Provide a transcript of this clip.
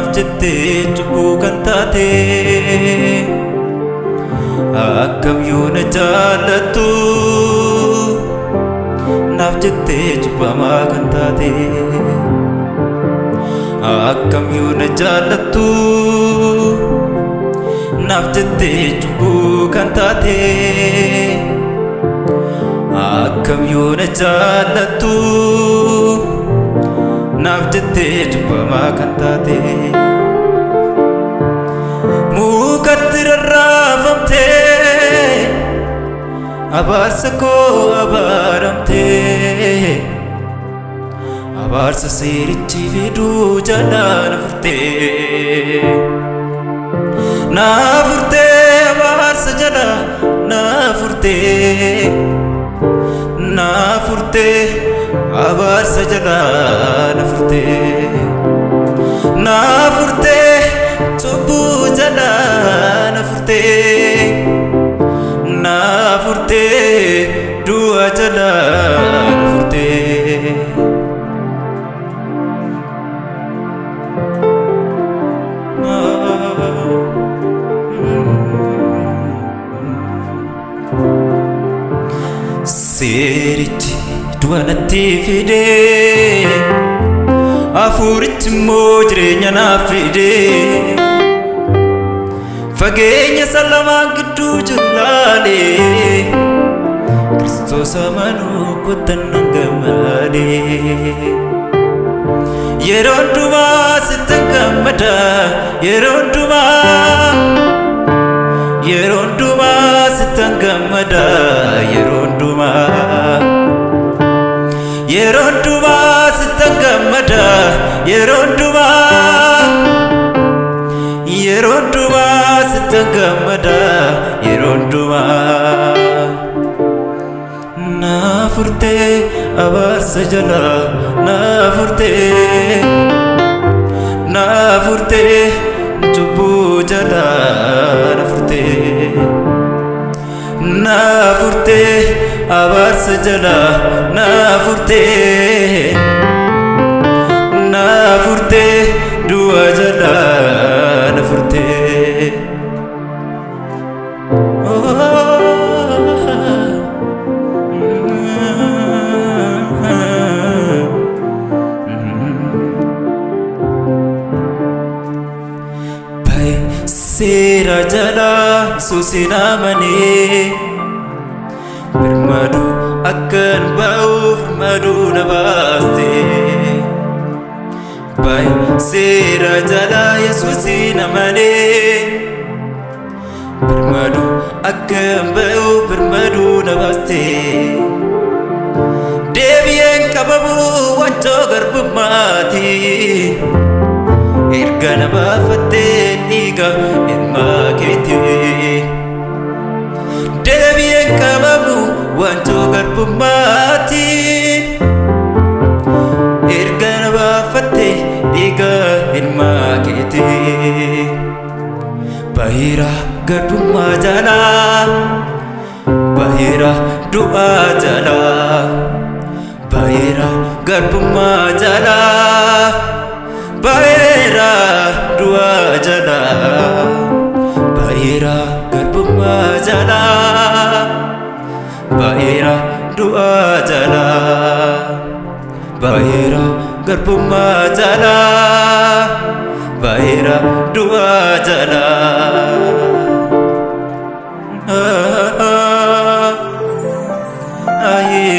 naaf jettee cubbuu kan taate akkam yoo na jaalattu naaf jettee cubbamaa kan taate akkam yoo na jaalattu naaf jettee cubbuu kan taate akkam yoo na jaalattu naaf jettee cubbamaa kan taate mukatti rarraafamtee abaarsa koo abaaramtee abaarsa seerichi fiduu jalaa na furtee abaarsa jalaa na furtee abaarsa jalaa na furtee cubbuu jalaa na furtee du'a jalaa na furtee seerichi du'a natti fidee hafuurichi immoo jireenya naaf fidee fageenya lamaan gidduu jiru laalee Kiristoos amanuu kottan nan gammadee yeroo hundumaa sittan gammada yeroo hundumaa sittan gammada yeroo hundumaa sittan gammada yeroo hundumaa sittan gammada yeroo hundumaa na furtee abaarsa jalaa na furtee cubbuu jalaa na furtee abaarsa jalaa na furtee du'a jalaa na furtee seera jalaa Yesuusin amanee birmaduu akkan ba'uuf birmaduu na baaste seera jalaa Yesuusin amanee birmaduu akkan ba'uuf birmaduu na baaste deebi'een qabamuu wancoo garbummaati erga na baafattee dhiiga ilmaa keetii deebi'een qabamu wancoo garbummaati erga na baafattee dhiiga ilmaa keetii baheera garbummaa jalaa baheera du'aa jalaa baheera garbummaa jalaa baheera du'a jalaa baheera garbummaa jalaa baheera du'a jalaa baheera garbummaa jalaa baheera du'a jalaa aye